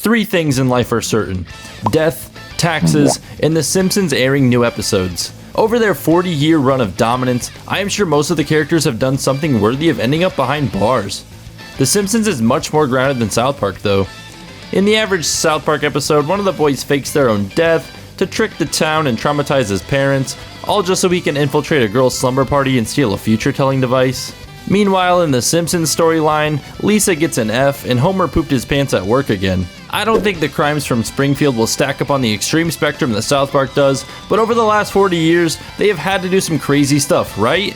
Three things in life are certain: death, taxes, and The Simpsons airing new episodes. Over their 40-year run of dominance, I am sure most of the characters have done something worthy of ending up behind bars. The Simpsons is much more grounded than South Park though. In the average South Park episode, one of the boys fakes their own death to trick the town and traumatize his parents, all just so he can infiltrate a girl's slumber party and steal a future-telling device. Meanwhile, in the Simpsons storyline, Lisa gets an F and Homer pooped his pants at work again. I don't think the crimes from Springfield will stack up on the extreme spectrum that South Park does, but over the last 40 years, they have had to do some crazy stuff, right?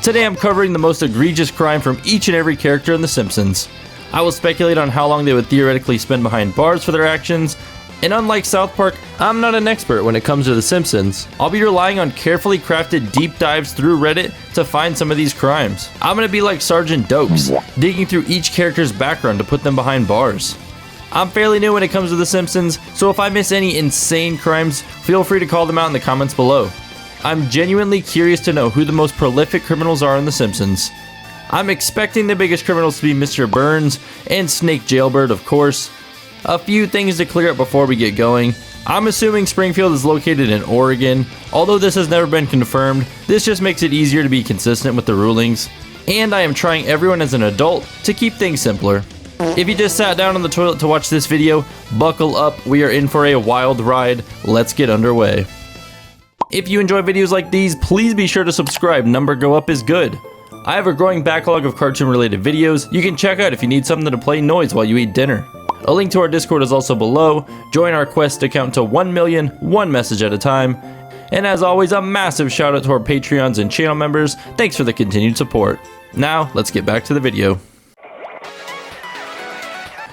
Today I'm covering the most egregious crime from each and every character in The Simpsons. I will speculate on how long they would theoretically spend behind bars for their actions, and unlike South Park, I'm not an expert when it comes to The Simpsons. I'll be relying on carefully crafted deep dives through Reddit to find some of these crimes. I'm gonna be like Sergeant Dokes, digging through each character's background to put them behind bars. I'm fairly new when it comes to The Simpsons, so if I miss any insane crimes, feel free to call them out in the comments below. I'm genuinely curious to know who the most prolific criminals are in The Simpsons. I'm expecting the biggest criminals to be Mr. Burns and Snake Jailbird, of course. A few things to clear up before we get going. I'm assuming Springfield is located in Oregon. Although this has never been confirmed, this just makes it easier to be consistent with the rulings. And I am trying everyone as an adult to keep things simpler. If you just sat down on the toilet to watch this video, buckle up, we are in for a wild ride. Let's get underway. If you enjoy videos like these, please be sure to subscribe. Number go up is good. I have a growing backlog of cartoon related videos you can check out if you need something to play noise while you eat dinner. A link to our Discord is also below. Join our quest to count to 1 million, one message at a time. And as always, a massive shout out to our Patreons and channel members. Thanks for the continued support. Now, let's get back to the video.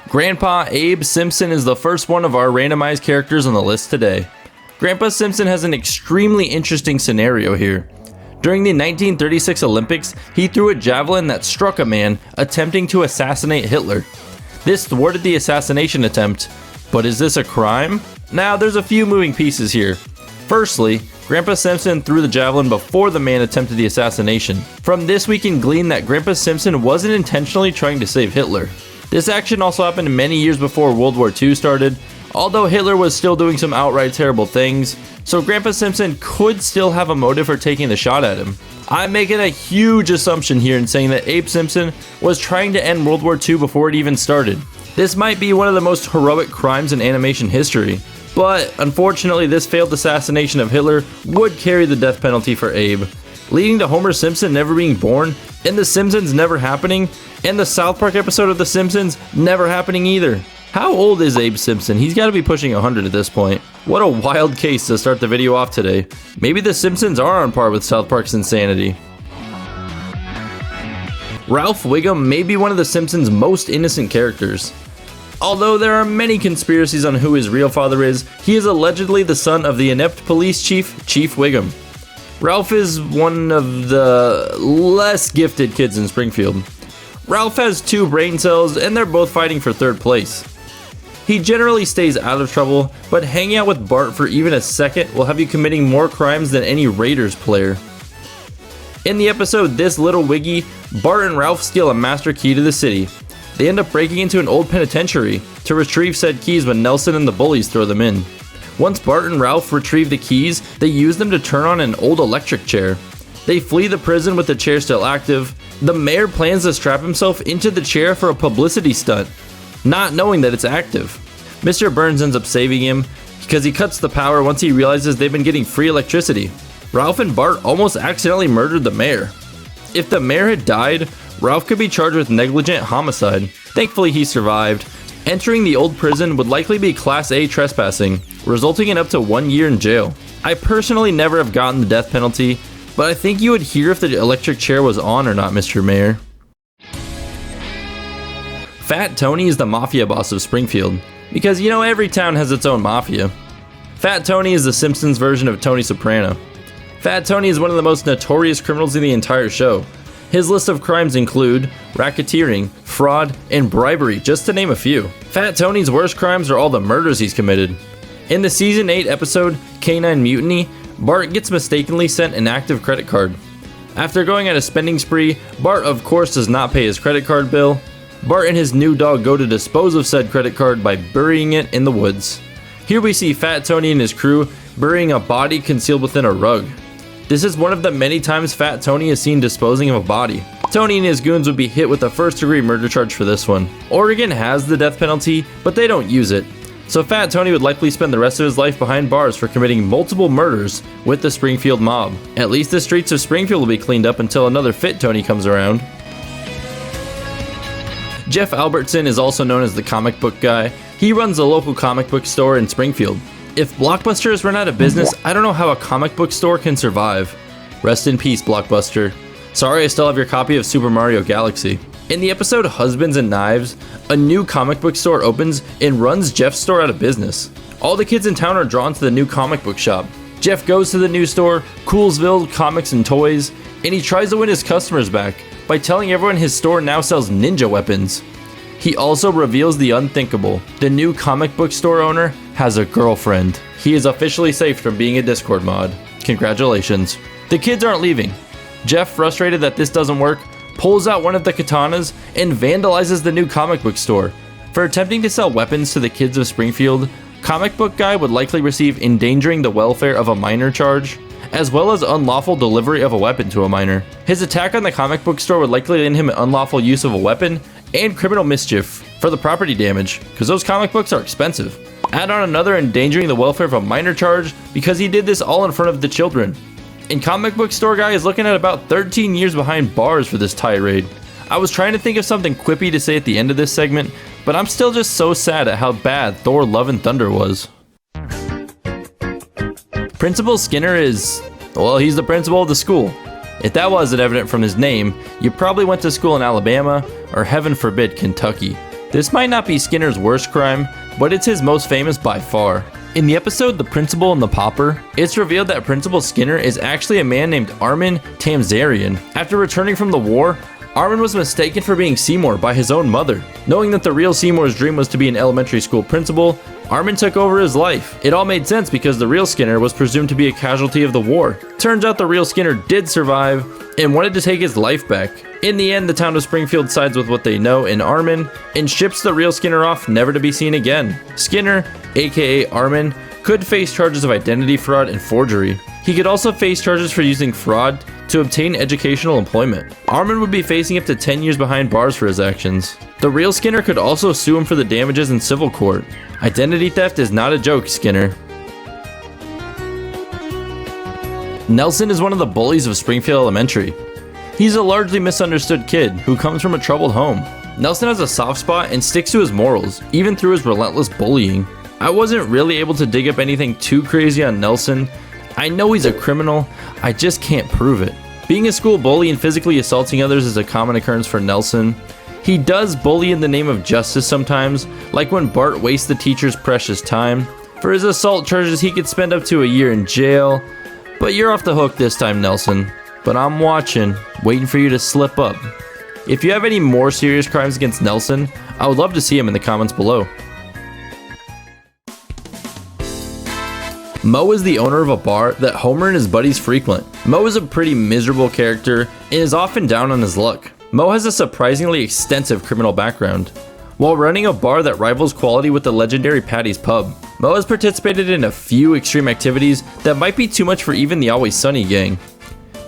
Grandpa Abe Simpson is the first one of our randomized characters on the list today. Grandpa Simpson has an extremely interesting scenario here. During the 1936 Olympics, he threw a javelin that struck a man attempting to assassinate Hitler. This thwarted the assassination attempt, but is this a crime? Now, there's a few moving pieces here. Firstly, Grandpa Simpson threw the javelin before the man attempted the assassination. From this we can glean that Grandpa Simpson wasn't intentionally trying to save Hitler. This action also happened many years before World War II started, although Hitler was still doing some outright terrible things, so Grandpa Simpson could still have a motive for taking the shot at him. I'm making a huge assumption here in saying that Abe Simpson was trying to end World War II before it even started. This might be one of the most heroic crimes in animation history, but unfortunately this failed assassination of Hitler would carry the death penalty for Abe, leading to Homer Simpson never being born, and The Simpsons never happening, and the South Park episode of The Simpsons never happening either. How old is Abe Simpson? He's got to be pushing 100 at this point. What a wild case to start the video off today. Maybe The Simpsons are on par with South Park's insanity. Ralph Wiggum may be one of The Simpsons' most innocent characters. Although there are many conspiracies on who his real father is, he is allegedly the son of the inept police chief, Chief Wiggum. Ralph is one of the less gifted kids in Springfield. Ralph has 2 brain cells and they're both fighting for 3rd place. He generally stays out of trouble, but hanging out with Bart for even a second will have you committing more crimes than any Raiders player. In the episode This Little Wiggy, Bart and Ralph steal a master key to the city. They end up breaking into an old penitentiary to retrieve said keys when Nelson and the bullies throw them in. Once Bart and Ralph retrieve the keys, they use them to turn on an old electric chair. They flee the prison with the chair still active. The mayor plans to strap himself into the chair for a publicity stunt, not knowing that it's active. Mr. Burns ends up saving him because he cuts the power once he realizes they've been getting free electricity. Ralph and Bart almost accidentally murdered the mayor. If the mayor had died, Ralph could be charged with negligent homicide. Thankfully he survived. Entering the old prison would likely be Class A trespassing, resulting in up to 1 year in jail. I personally never have gotten the death penalty, but I think you would hear if the electric chair was on or not, Mr. Mayor. Fat Tony is the mafia boss of Springfield, because you know every town has its own mafia. Fat Tony is the Simpsons version of Tony Soprano. Fat Tony is one of the most notorious criminals in the entire show. His list of crimes include racketeering, fraud, and bribery, just to name a few. Fat Tony's worst crimes are all the murders he's committed. In the Season 8 episode, Canine Mutiny, Bart gets mistakenly sent an active credit card. After going on a spending spree, Bart of course does not pay his credit card bill. Bart and his new dog go to dispose of said credit card by burying it in the woods. Here we see Fat Tony and his crew burying a body concealed within a rug. This is one of the many times Fat Tony is seen disposing of a body. Tony and his goons would be hit with a first-degree murder charge for this one. Oregon has the death penalty, but they don't use it. So Fat Tony would likely spend the rest of his life behind bars for committing multiple murders with the Springfield mob. At least the streets of Springfield will be cleaned up until another fit Tony comes around. Jeff Albertson is also known as the comic book guy. He runs a local comic book store in Springfield. If Blockbuster has run out of business, I don't know how a comic book store can survive. Rest in peace, Blockbuster. Sorry I still have your copy of Super Mario Galaxy. In the episode Husbands and Knives, a new comic book store opens and runs Jeff's store out of business. All the kids in town are drawn to the new comic book shop. Jeff goes to the new store, Coolsville Comics and Toys, and he tries to win his customers back by telling everyone his store now sells ninja weapons. He also reveals the unthinkable. The new comic book store owner has a girlfriend. He is officially safe from being a Discord mod. Congratulations. The kids aren't leaving. Jeff, frustrated that this doesn't work, pulls out one of the katanas and vandalizes the new comic book store. For attempting to sell weapons to the kids of Springfield, comic book guy would likely receive endangering the welfare of a minor charge, as well as unlawful delivery of a weapon to a minor. His attack on the comic book store would likely land him unlawful use of a weapon and criminal mischief for the property damage, because those comic books are expensive. Add on another endangering the welfare of a minor charge because he did this all in front of the children. And comic book store guy is looking at about 13 years behind bars for this tirade. I was trying to think of something quippy to say at the end of this segment, but I'm still just so sad at how bad Thor Love and Thunder was. Principal Skinner is, well, he's the principal of the school. If that wasn't evident from his name, you probably went to school in Alabama, or heaven forbid, Kentucky. This might not be Skinner's worst crime, but it's his most famous by far. In the episode The Principal and the Pauper, it's revealed that Principal Skinner is actually a man named Armin Tamzarian. After returning from the war, Armin was mistaken for being Seymour by his own mother. Knowing that the real Seymour's dream was to be an elementary school principal, Armin took over his life. It all made sense because the real Skinner was presumed to be a casualty of the war. Turns out the real Skinner did survive and wanted to take his life back. In the end, the town of Springfield sides with what they know in Armin and ships the real Skinner off never to be seen again. Skinner, aka Armin, could face charges of identity fraud and forgery. He could also face charges for using fraud to obtain educational employment. Armin would be facing up to 10 years behind bars for his actions. The real Skinner could also sue him for the damages in civil court. Identity theft is not a joke, Skinner. Nelson is one of the bullies of Springfield Elementary. He's a largely misunderstood kid who comes from a troubled home. Nelson has a soft spot and sticks to his morals, even through his relentless bullying. I wasn't really able to dig up anything too crazy on Nelson. I know he's a criminal, I just can't prove it. Being a school bully and physically assaulting others is a common occurrence for Nelson. He does bully in the name of justice sometimes, like when Bart wastes the teacher's precious time. For his assault charges, he could spend up to a year in jail. But you're off the hook this time, Nelson. But I'm watching, waiting for you to slip up. If you have any more serious crimes against Nelson, I would love to see him in the comments below. Moe is the owner of a bar that Homer and his buddies frequent. Moe is a pretty miserable character and is often down on his luck. Moe has a surprisingly extensive criminal background. While running a bar that rivals quality with the legendary Patty's Pub, Moe has participated in a few extreme activities that might be too much for even the Always Sunny gang.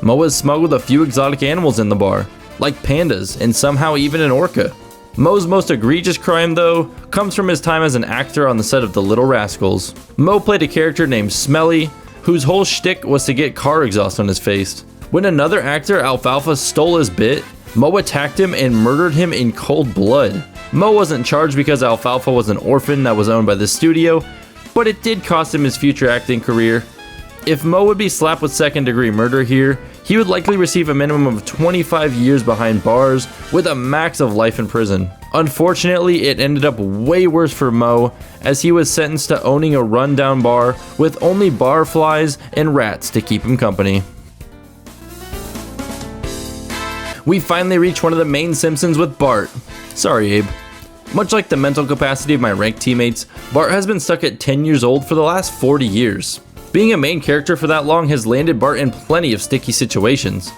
Moe has smuggled a few exotic animals in the bar, like pandas and somehow even an orca. Moe's most egregious crime, though, comes from his time as an actor on the set of The Little Rascals. Moe played a character named Smelly, whose whole shtick was to get car exhaust on his face. When another actor, Alfalfa, stole his bit, Moe attacked him and murdered him in cold blood. Moe wasn't charged because Alfalfa was an orphan that was owned by the studio, but it did cost him his future acting career. If Moe would be slapped with second-degree murder here, he would likely receive a minimum of 25 years behind bars with a max of life in prison. Unfortunately, it ended up way worse for Moe, as he was sentenced to owning a rundown bar with only barflies and rats to keep him company. We finally reach one of the main Simpsons with Bart. Sorry, Abe. Much like the mental capacity of my ranked teammates, Bart has been stuck at 10 years old for the last 40 years. Being a main character for that long has landed Bart in plenty of sticky situations.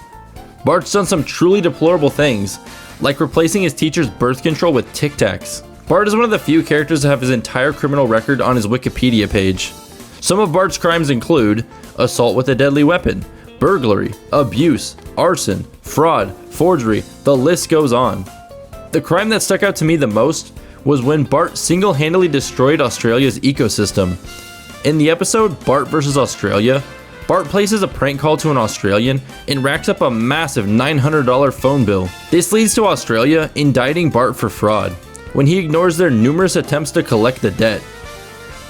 Bart's done some truly deplorable things, like replacing his teacher's birth control with Tic Tacs. Bart is one of the few characters to have his entire criminal record on his Wikipedia page. Some of Bart's crimes include assault with a deadly weapon, burglary, abuse, arson, fraud, forgery, the list goes on. The crime that stuck out to me the most was when Bart single-handedly destroyed Australia's ecosystem. In the episode Bart vs. Australia, Bart places a prank call to an Australian and racks up a massive $900 phone bill. This leads to Australia indicting Bart for fraud, when he ignores their numerous attempts to collect the debt.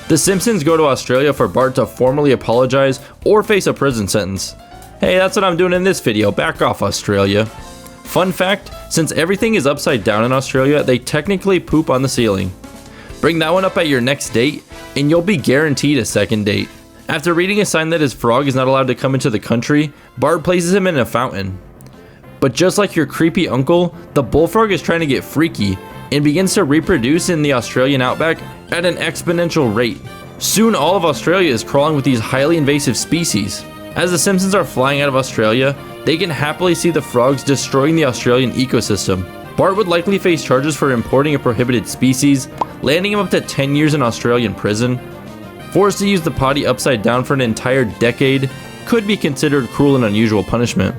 The Simpsons go to Australia for Bart to formally apologize or face a prison sentence. Hey, that's what I'm doing in this video, back off Australia. Fun fact, since everything is upside down in Australia, they technically poop on the ceiling. Bring that one up at your next date, and you'll be guaranteed a second date. After reading a sign that his frog is not allowed to come into the country, Bart places him in a fountain. But just like your creepy uncle, the bullfrog is trying to get freaky and begins to reproduce in the Australian outback at an exponential rate. Soon all of Australia is crawling with these highly invasive species. As the Simpsons are flying out of Australia, they can happily see the frogs destroying the Australian ecosystem. Bart would likely face charges for importing a prohibited species, landing him up to 10 years in Australian prison. Forced to use the potty upside down for an entire decade could be considered cruel and unusual punishment.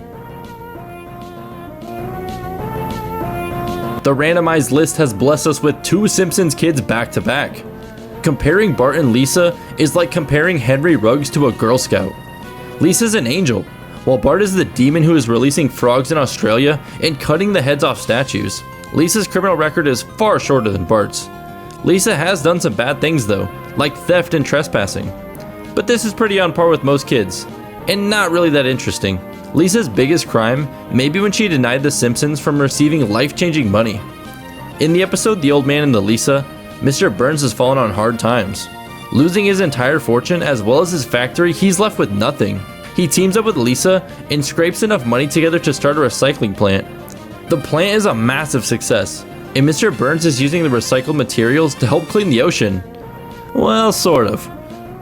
The randomized list has blessed us with two Simpsons kids back to back. Comparing Bart and Lisa is like comparing Henry Ruggs to a Girl Scout. Lisa's an angel, while Bart is the demon who is releasing frogs in Australia and cutting the heads off statues. Lisa's criminal record is far shorter than Bart's. Lisa has done some bad things though, like theft and trespassing. But this is pretty on par with most kids, and not really that interesting. Lisa's biggest crime may be when she denied the Simpsons from receiving life-changing money. In the episode The Old Man and the Lisa, Mr. Burns has fallen on hard times. Losing his entire fortune as well as his factory, he's left with nothing. He teams up with Lisa and scrapes enough money together to start a recycling plant. The plant is a massive success, and Mr. Burns is using the recycled materials to help clean the ocean. Well, sort of.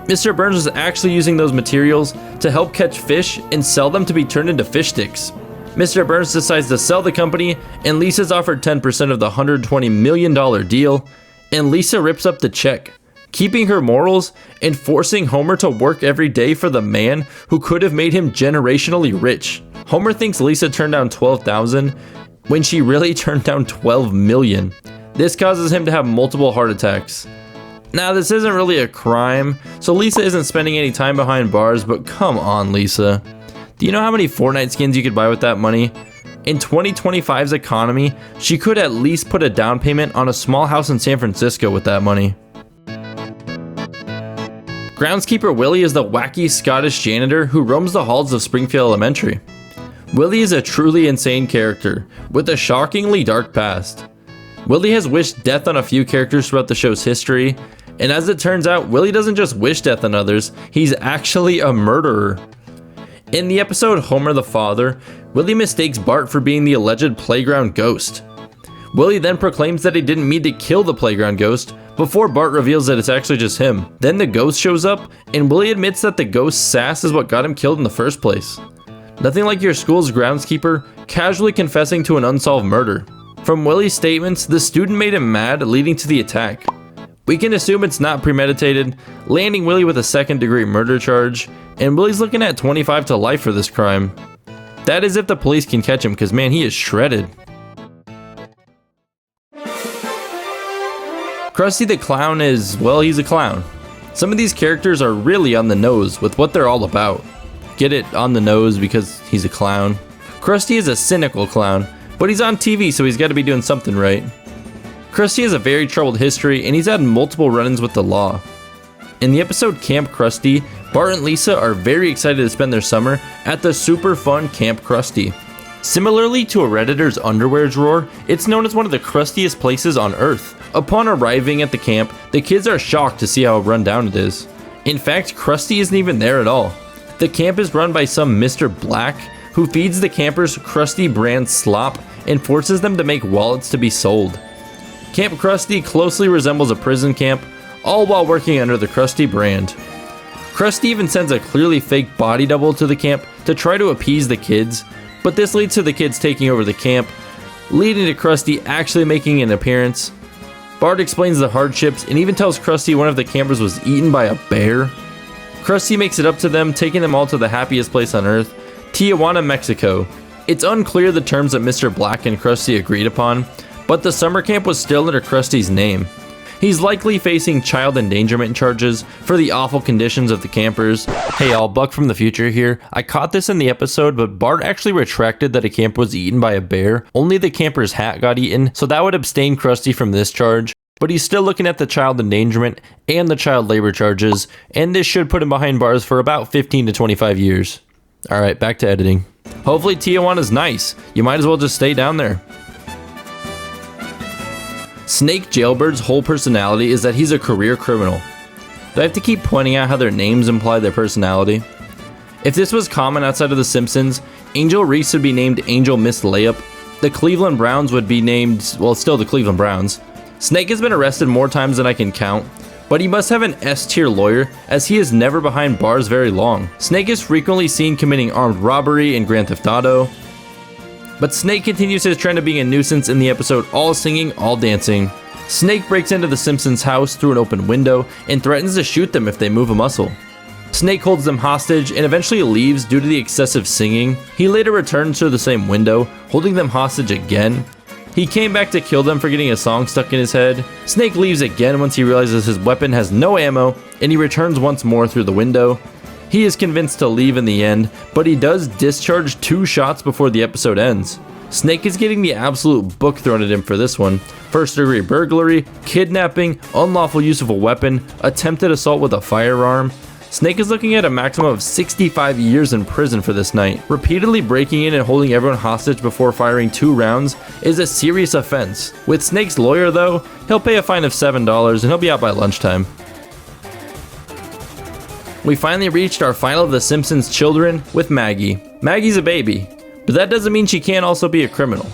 Mr. Burns is actually using those materials to help catch fish and sell them to be turned into fish sticks. Mr. Burns decides to sell the company, and Lisa's offered 10% of the $120 million deal, and Lisa rips up the check, keeping her morals and forcing Homer to work every day for the man who could have made him generationally rich. Homer thinks Lisa turned down $12,000 when she really turned down $12 million. This causes him to have multiple heart attacks. Now, this isn't really a crime, so Lisa isn't spending any time behind bars, but come on, Lisa. Do you know how many Fortnite skins you could buy with that money? In 2025's economy, she could at least put a down payment on a small house in San Francisco with that money. Groundskeeper Willie is the wacky Scottish janitor who roams the halls of Springfield Elementary. Willie is a truly insane character, with a shockingly dark past. Willie has wished death on a few characters throughout the show's history, and as it turns out, Willie doesn't just wish death on others, he's actually a murderer. In the episode Homer the Father, Willie mistakes Bart for being the alleged playground ghost. Willie then proclaims that he didn't mean to kill the playground ghost, before Bart reveals that it's actually just him. Then the ghost shows up, and Willie admits that the ghost's sass is what got him killed in the first place. Nothing like your school's groundskeeper casually confessing to an unsolved murder. From Willie's statements, the student made him mad, leading to the attack. We can assume it's not premeditated, landing Willie with a second-degree murder charge, and Willie's looking at 25 to life for this crime. That is if the police can catch him, because man, he is shredded. Krusty the Clown is, well, he's a clown. Some of these characters are really on the nose with what they're all about. Get it, on the nose, because he's a clown. Krusty is a cynical clown, but he's on TV, so he's got to be doing something right. Krusty has a very troubled history, and he's had multiple run-ins with the law. In the episode Camp Krusty, Bart and Lisa are very excited to spend their summer at the super fun Camp Krusty. Similarly to a Redditor's underwear drawer, it's known as one of the crustiest places on Earth. Upon arriving at the camp, the kids are shocked to see how run down it is. In fact, Krusty isn't even there at all. The camp is run by some Mr. Black, who feeds the campers Krusty brand slop and forces them to make wallets to be sold. Camp Krusty closely resembles a prison camp, all while working under the Krusty brand. Krusty even sends a clearly fake body double to the camp to try to appease the kids, But this leads to the kids taking over the camp, leading to Krusty actually making an appearance. Bart explains the hardships and even tells Krusty one of the campers was eaten by a bear. Krusty makes it up to them, taking them all to the happiest place on Earth, Tijuana, Mexico. It's unclear the terms that Mr. Black and Krusty agreed upon, but the summer camp was still under Krusty's name. He's likely facing child endangerment charges for the awful conditions of the campers. Hey all, Buck from the future here. I caught this in the episode, but Bart actually retracted that a camper was eaten by a bear. Only the camper's hat got eaten, so that would abstain Krusty from this charge. But he's still looking at the child endangerment and the child labor charges, and this should put him behind bars for about 15 to 25 years. Alright, back to editing. Hopefully Tijuana's nice. You might as well just stay down there. Snake Jailbird's whole personality is that he's a career criminal. Do I have to keep pointing out how their names imply their personality? If this was common outside of The Simpsons, Angel Reese would be named Angel Miss Layup. The Cleveland Browns would be named, well, still the Cleveland Browns. Snake has been arrested more times than I can count, but he must have an S-tier lawyer as he is never behind bars very long. Snake is frequently seen committing armed robbery in Grand Theft Auto, but Snake continues his trend of being a nuisance in the episode All Singing, All Dancing. Snake breaks into the Simpsons' house through an open window and threatens to shoot them if they move a muscle. Snake holds them hostage and eventually leaves due to the excessive singing. He later returns to the same window, holding them hostage again. He came back to kill them for getting a song stuck in his head. Snake leaves again once he realizes his weapon has no ammo, and he returns once more through the window. He is convinced to leave in the end, but he does discharge 2 shots before the episode ends. Snake is getting the absolute book thrown at him for this one. First degree burglary, kidnapping, unlawful use of a weapon, attempted assault with a firearm. Snake is looking at a maximum of 65 years in prison for this night. Repeatedly breaking in and holding everyone hostage before firing 2 rounds is a serious offense. With Snake's lawyer though, he'll pay a fine of $7 and he'll be out by lunchtime. We finally reached our final of The Simpsons children with Maggie. Maggie's a baby, but that doesn't mean she can't also be a criminal.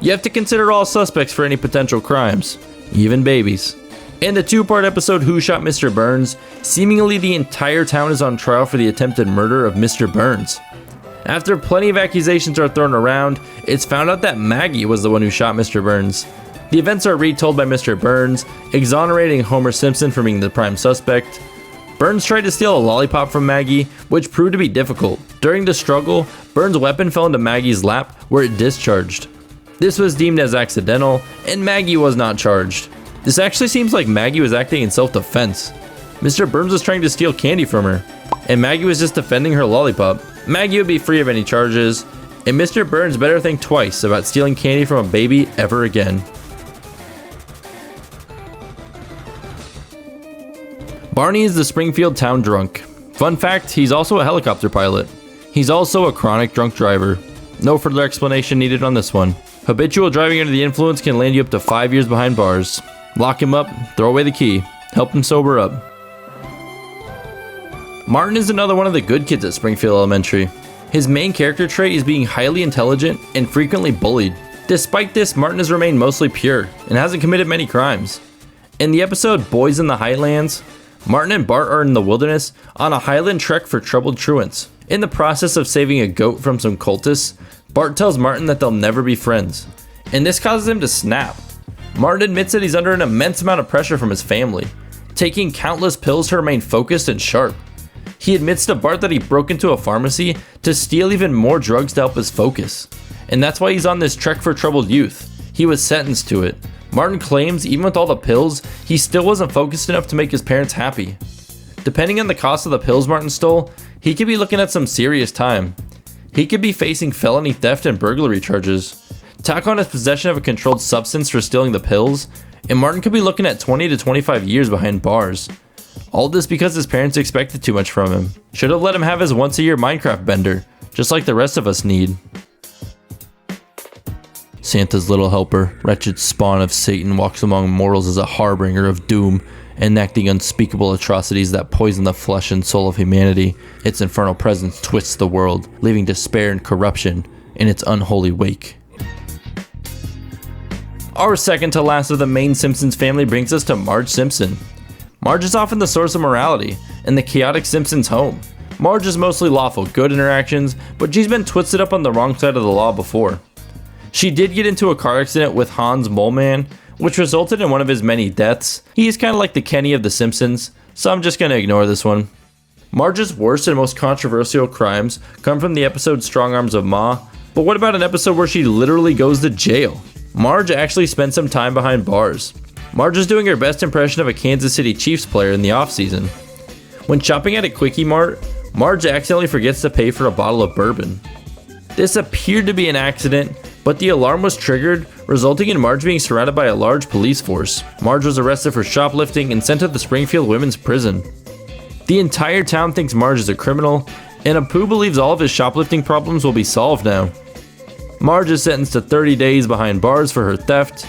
You have to consider all suspects for any potential crimes, even babies. In the 2-part episode Who Shot Mr. Burns, seemingly the entire town is on trial for the attempted murder of Mr. Burns. After plenty of accusations are thrown around, it's found out that Maggie was the one who shot Mr. Burns. The events are retold by Mr. Burns, exonerating Homer Simpson for being the prime suspect. Burns tried to steal a lollipop from Maggie, which proved to be difficult. During the struggle, Burns' weapon fell into Maggie's lap, where it discharged. This was deemed as accidental, and Maggie was not charged. This actually seems like Maggie was acting in self-defense. Mr. Burns was trying to steal candy from her, and Maggie was just defending her lollipop. Maggie would be free of any charges, and Mr. Burns better think twice about stealing candy from a baby ever again. Barney is the Springfield town drunk. Fun fact, he's also a helicopter pilot. He's also a chronic drunk driver. No further explanation needed on this one. Habitual driving under the influence can land you up to 5 years behind bars. Lock him up, throw away the key, help him sober up. Martin is another one of the good kids at Springfield Elementary. His main character trait is being highly intelligent and frequently bullied. Despite this, Martin has remained mostly pure and hasn't committed many crimes. In the episode Boys in the Highlands, Martin and Bart are in the wilderness on a highland trek for troubled truants. In the process of saving a goat from some cultists, Bart tells Martin that they'll never be friends, and this causes him to snap. Martin admits that he's under an immense amount of pressure from his family, taking countless pills to remain focused and sharp. He admits to Bart that he broke into a pharmacy to steal even more drugs to help his focus, and that's why he's on this trek for troubled youth. He was sentenced to it. Martin claims even with all the pills, he still wasn't focused enough to make his parents happy. Depending on the cost of the pills Martin stole, he could be looking at some serious time. He could be facing felony theft and burglary charges. Tack on his possession of a controlled substance for stealing the pills, and Martin could be looking at 20 to 25 years behind bars. All this because his parents expected too much from him. Should have let him have his once-a-year Minecraft bender, just like the rest of us need. Santa's little helper, wretched spawn of Satan, walks among mortals as a harbinger of doom, enacting unspeakable atrocities that poison the flesh and soul of humanity. Its infernal presence twists the world, leaving despair and corruption in its unholy wake. Our second to last of the main Simpsons family brings us to Marge Simpson. Marge is often the source of morality in the chaotic Simpsons home. Marge is mostly lawful good in her actions, but she's been twisted up on the wrong side of the law before. She did get into a car accident with Hans Moleman, which resulted in one of his many deaths. He is kind of like the Kenny of The Simpsons, so I'm just going to ignore this one. Marge's worst and most controversial crimes come from the episode Strong Arms of Ma, but what about an episode where she literally goes to jail? Marge actually spent some time behind bars. Marge is doing her best impression of a Kansas City Chiefs player in the offseason. When shopping at a Quickie Mart, Marge accidentally forgets to pay for a bottle of bourbon. This appeared to be an accident, but the alarm was triggered, resulting in Marge being surrounded by a large police force. Marge was arrested for shoplifting and sent to the Springfield women's prison. The entire town thinks Marge is a criminal, and Apu believes all of his shoplifting problems will be solved now. Marge is sentenced to 30 days behind bars for her theft,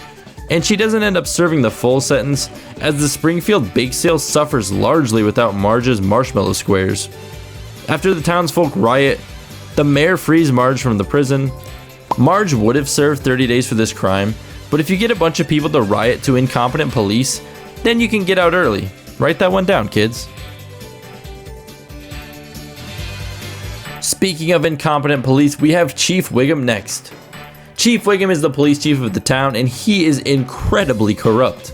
and she doesn't end up serving the full sentence, as the Springfield bake sale suffers largely without Marge's marshmallow squares. After the townsfolk riot, the mayor frees Marge from the prison. Marge would have served 30 days for this crime, but if you get a bunch of people to riot to incompetent police, then you can get out early. Write that one down, kids. Speaking of incompetent police, we have Chief Wiggum next. Chief Wiggum is the police chief of the town, and he is incredibly corrupt.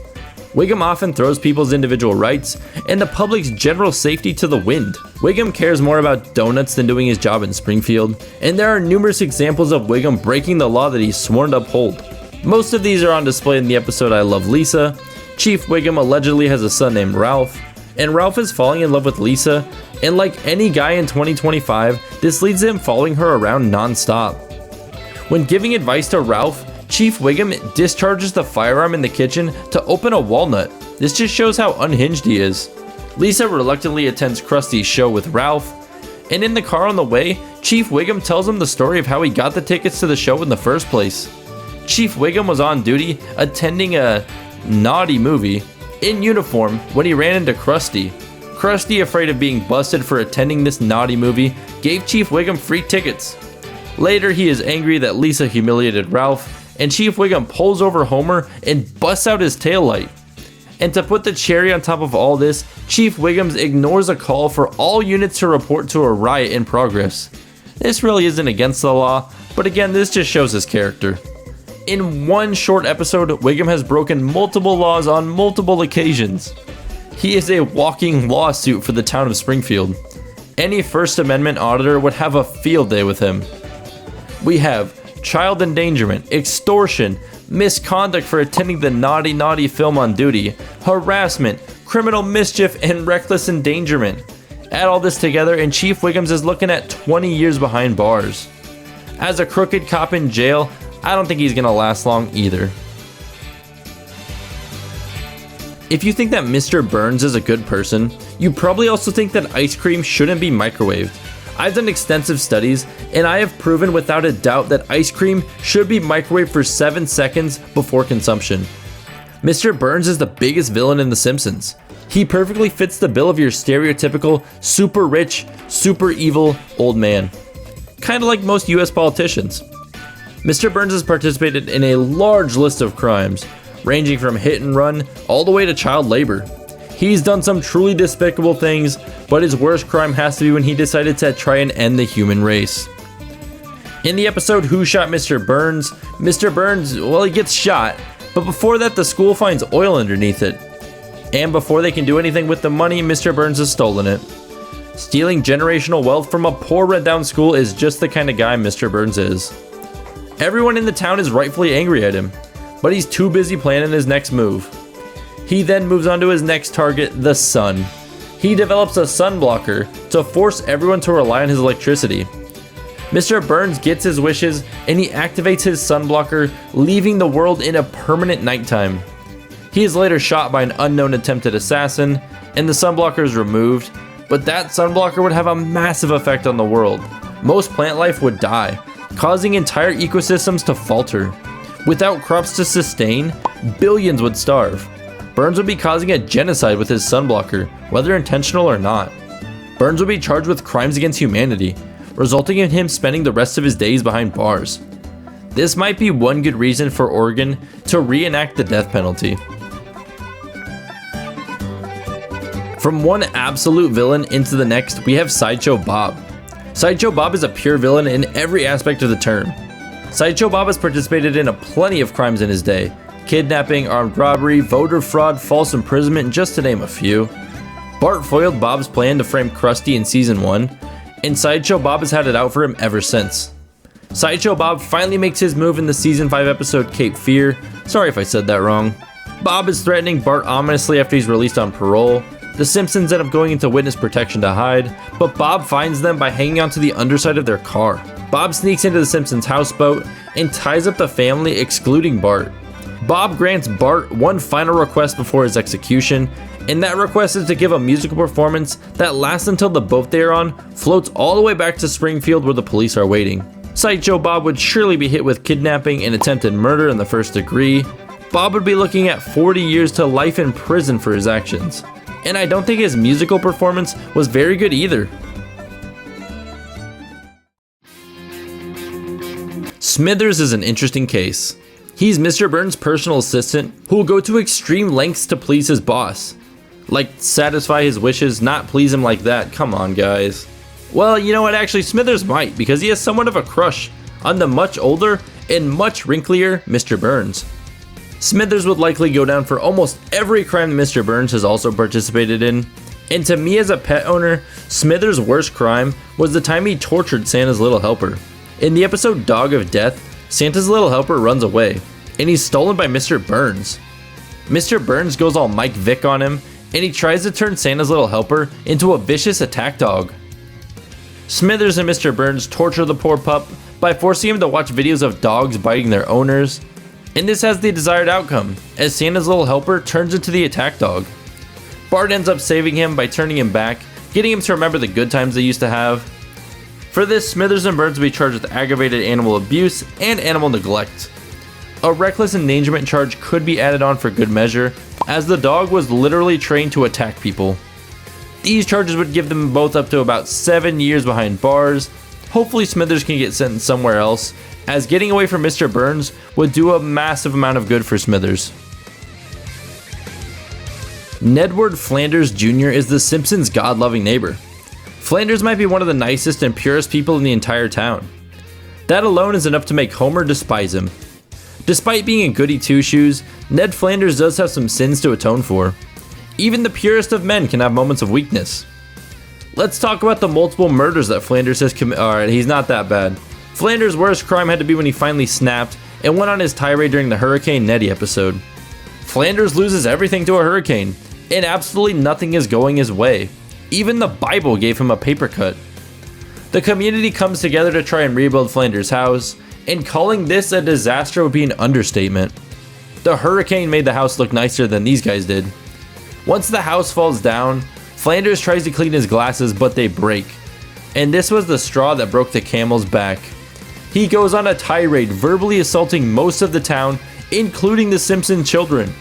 Wiggum often throws people's individual rights and the public's general safety to the wind. Wiggum cares more about donuts than doing his job in Springfield, and there are numerous examples of Wiggum breaking the law that he's sworn to uphold. Most of these are on display in the episode I Love Lisa. Chief Wiggum allegedly has a son named Ralph, and Ralph is falling in love with Lisa, and like any guy in 2025, this leads to him following her around non-stop. When giving advice to Ralph, Chief Wiggum discharges the firearm in the kitchen to open a walnut. This just shows how unhinged he is. Lisa reluctantly attends Krusty's show with Ralph, and in the car on the way, Chief Wiggum tells him the story of how he got the tickets to the show in the first place. Chief Wiggum was on duty attending a naughty movie in uniform when he ran into Krusty. Krusty, afraid of being busted for attending this naughty movie, gave Chief Wiggum free tickets. Later, he is angry that Lisa humiliated Ralph, and Chief Wiggum pulls over Homer and busts out his taillight. And to put the cherry on top of all this, Chief Wiggum ignores a call for all units to report to a riot in progress. This really isn't against the law, but again, this just shows his character. In one short episode, Wiggum has broken multiple laws on multiple occasions. He is a walking lawsuit for the town of Springfield. Any First Amendment auditor would have a field day with him. We have child endangerment, extortion, misconduct for attending the naughty film on duty, harassment, criminal mischief, and reckless endangerment. Add all this together and Chief Wiggum is looking at 20 years behind bars. As a crooked cop in jail, I don't think he's gonna last long either. If you think that Mr. Burns is a good person, you probably also think that ice cream shouldn't be microwaved. I've done extensive studies, and I have proven without a doubt that ice cream should be microwaved for 7 seconds before consumption. Mr. Burns is the biggest villain in The Simpsons. He perfectly fits the bill of your stereotypical, super rich, super evil old man. Kinda like most US politicians. Mr. Burns has participated in a large list of crimes, ranging from hit and run all the way to child labor. He's done some truly despicable things, but his worst crime has to be when he decided to try and end the human race. In the episode Who Shot Mr. Burns, he gets shot, but before that the school finds oil underneath it. And before they can do anything with the money, Mr. Burns has stolen it. Stealing generational wealth from a poor rundown school is just the kind of guy Mr. Burns is. Everyone in the town is rightfully angry at him, but he's too busy planning his next move. He then moves on to his next target, the sun. He develops a sun blocker to force everyone to rely on his electricity. Mr. Burns gets his wishes and he activates his sun blocker, leaving the world in a permanent nighttime. He is later shot by an unknown attempted assassin, and the sun blocker is removed, but that sun blocker would have a massive effect on the world. Most plant life would die, causing entire ecosystems to falter. Without crops to sustain, billions would starve. Burns would be causing a genocide with his sunblocker, whether intentional or not. Burns would be charged with crimes against humanity, resulting in him spending the rest of his days behind bars. This might be one good reason for Oregon to reenact the death penalty. From one absolute villain into the next, we have Sideshow Bob. Sideshow Bob is a pure villain in every aspect of the term. Sideshow Bob has participated in plenty of crimes in his day: kidnapping, armed robbery, voter fraud, false imprisonment, just to name a few. Bart foiled Bob's plan to frame Krusty in season 1, and Sideshow Bob has had it out for him ever since. Sideshow Bob finally makes his move in the season 5 episode Cape Fear. Sorry if I said that wrong. Bob is threatening Bart ominously after he's released on parole. The Simpsons end up going into witness protection to hide, but Bob finds them by hanging onto the underside of their car. Bob sneaks into the Simpsons houseboat and ties up the family, excluding Bart. Bob grants Bart one final request before his execution, and that request is to give a musical performance that lasts until the boat they are on floats all the way back to Springfield where the police are waiting. Sideshow Bob would surely be hit with kidnapping and attempted murder in the first degree. Bob would be looking at 40 years to life in prison for his actions. And I don't think his musical performance was very good either. Smithers is an interesting case. He's Mr. Burns' personal assistant who will go to extreme lengths to please his boss. Like satisfy his wishes, not please him like that. Come on, guys. Well, you know what, actually Smithers might, because he has somewhat of a crush on the much older and much wrinklier Mr. Burns. Smithers would likely go down for almost every crime that Mr. Burns has also participated in. And to me as a pet owner, Smithers' worst crime was the time he tortured Santa's little helper. In the episode Dog of Death, Santa's little helper runs away, and he's stolen by Mr. Burns. Mr. Burns goes all Mike Vick on him, and he tries to turn Santa's little helper into a vicious attack dog. Smithers and Mr. Burns torture the poor pup by forcing him to watch videos of dogs biting their owners. And this has the desired outcome, as Santa's little helper turns into the attack dog. Bart ends up saving him by turning him back, getting him to remember the good times they used to have. For this, Smithers and Burns will be charged with aggravated animal abuse and animal neglect. A reckless endangerment charge could be added on for good measure, as the dog was literally trained to attack people. These charges would give them both up to about 7 years behind bars. Hopefully Smithers can get sentenced somewhere else, as getting away from Mr. Burns would do a massive amount of good for Smithers. Ned Flanders Jr. is the Simpsons' God-loving neighbor. Flanders might be one of the nicest and purest people in the entire town. That alone is enough to make Homer despise him. Despite being a goody two-shoes, Ned Flanders does have some sins to atone for. Even the purest of men can have moments of weakness. Let's talk about the multiple murders that Flanders has committed. Alright, he's not that bad. Flanders' worst crime had to be when he finally snapped and went on his tirade during the Hurricane Nettie episode. Flanders loses everything to a hurricane, and absolutely nothing is going his way. Even the Bible gave him a paper cut. The community comes together to try and rebuild Flanders' house, and calling this a disaster would be an understatement. The hurricane made the house look nicer than these guys did. Once the house falls down, Flanders tries to clean his glasses, but they break. And this was the straw that broke the camel's back. He goes on a tirade, verbally assaulting most of the town, including the Simpson children.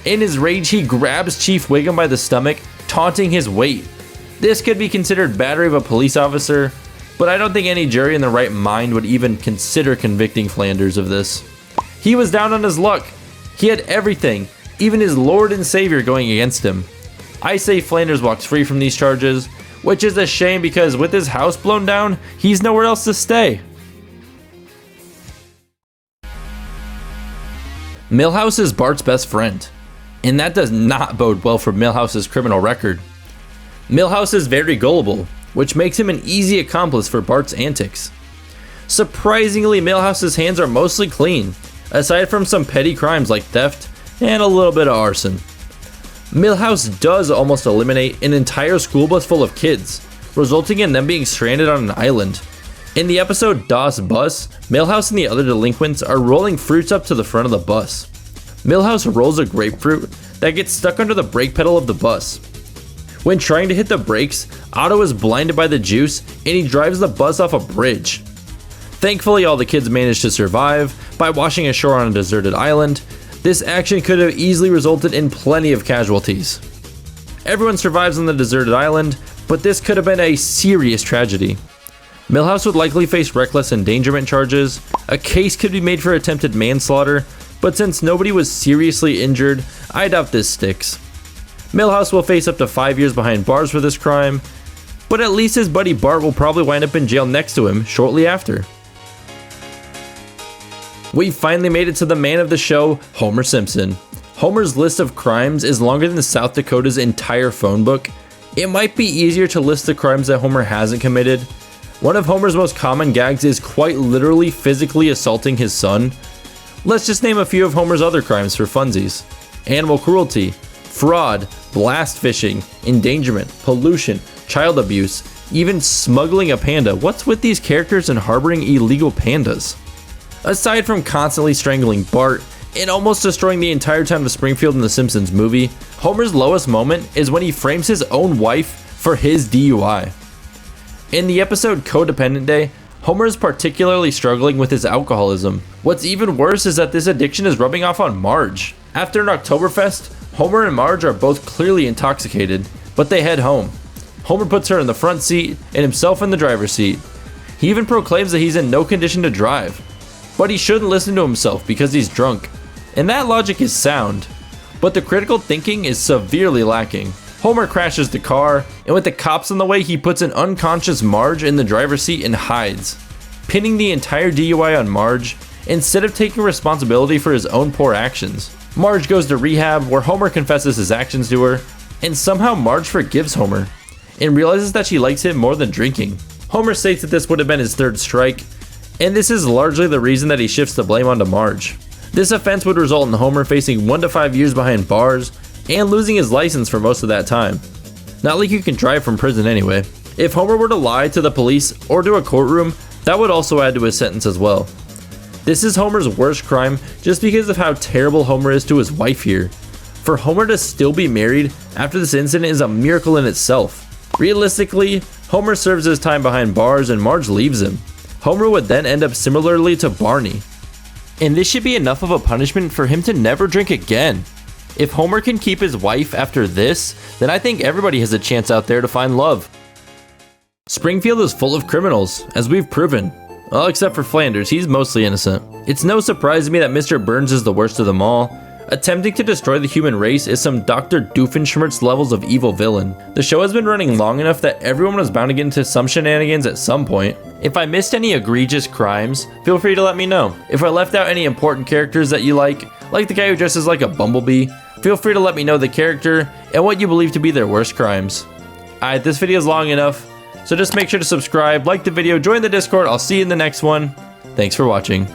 In his rage, he grabs Chief Wiggum by the stomach, taunting his weight. This could be considered battery of a police officer, but I don't think any jury in their right mind would even consider convicting Flanders of this. He was down on his luck. He had everything, even his Lord and Savior, going against him. I say Flanders walks free from these charges, which is a shame because with his house blown down, he's nowhere else to stay. Milhouse is Bart's best friend, and that does not bode well for Milhouse's criminal record. Milhouse is very gullible, which makes him an easy accomplice for Bart's antics. Surprisingly, Milhouse's hands are mostly clean, aside from some petty crimes like theft and a little bit of arson. Milhouse does almost eliminate an entire school bus full of kids, resulting in them being stranded on an island. In the episode Das Bus, Milhouse and the other delinquents are rolling fruits up to the front of the bus. Milhouse rolls a grapefruit that gets stuck under the brake pedal of the bus. When trying to hit the brakes, Otto is blinded by the juice and he drives the bus off a bridge. Thankfully, all the kids manage to survive by washing ashore on a deserted island. This action could have easily resulted in plenty of casualties. Everyone survives on the deserted island, but this could have been a serious tragedy. Milhouse would likely face reckless endangerment charges. A case could be made for attempted manslaughter, but since nobody was seriously injured, I doubt this sticks. Milhouse will face up to 5 years behind bars for this crime, but at least his buddy Bart will probably wind up in jail next to him shortly after. We finally made it to the man of the show, Homer Simpson. Homer's list of crimes is longer than South Dakota's entire phone book. It might be easier to list the crimes that Homer hasn't committed. One of Homer's most common gags is quite literally physically assaulting his son. Let's just name a few of Homer's other crimes for funsies. Animal cruelty, fraud, blast fishing, endangerment, pollution, child abuse, even smuggling a panda. What's with these characters and harboring illegal pandas? Aside from constantly strangling Bart and almost destroying the entire town of Springfield in the Simpsons movie, Homer's lowest moment is when he frames his own wife for his DUI. In the episode Codependent Day, Homer is particularly struggling with his alcoholism. What's even worse is that this addiction is rubbing off on Marge. After an Oktoberfest, Homer and Marge are both clearly intoxicated, but they head home. Homer puts her in the front seat and himself in the driver's seat. He even proclaims that he's in no condition to drive. But he shouldn't listen to himself because he's drunk. And that logic is sound, but the critical thinking is severely lacking. Homer crashes the car, and with the cops in the way, he puts an unconscious Marge in the driver's seat and hides, pinning the entire DUI on Marge instead of taking responsibility for his own poor actions. Marge goes to rehab where Homer confesses his actions to her, and somehow Marge forgives Homer and realizes that she likes him more than drinking. Homer states that this would have been his third strike, and this is largely the reason that he shifts the blame onto Marge. This offense would result in Homer facing 1 to 5 years behind bars and losing his license for most of that time. Not like you can drive from prison anyway. If Homer were to lie to the police or to a courtroom, that would also add to his sentence as well. This is Homer's worst crime just because of how terrible Homer is to his wife here. For Homer to still be married after this incident is a miracle in itself. Realistically, Homer serves his time behind bars and Marge leaves him. Homer would then end up similarly to Barney. And this should be enough of a punishment for him to never drink again. If Homer can keep his wife after this, then I think everybody has a chance out there to find love. Springfield is full of criminals, as we've proven. Well, except for Flanders, he's mostly innocent. It's no surprise to me that Mr. Burns is the worst of them all. Attempting to destroy the human race is some Dr. Doofenshmirtz levels of evil villain. The show has been running long enough that everyone was bound to get into some shenanigans at some point. If I missed any egregious crimes, feel free to let me know. If I left out any important characters that you like the guy who dresses like a bumblebee, feel free to let me know the character and what you believe to be their worst crimes. Alright, this video is long enough, so just make sure to subscribe, like the video, join the Discord. I'll see you in the next one. Thanks for watching.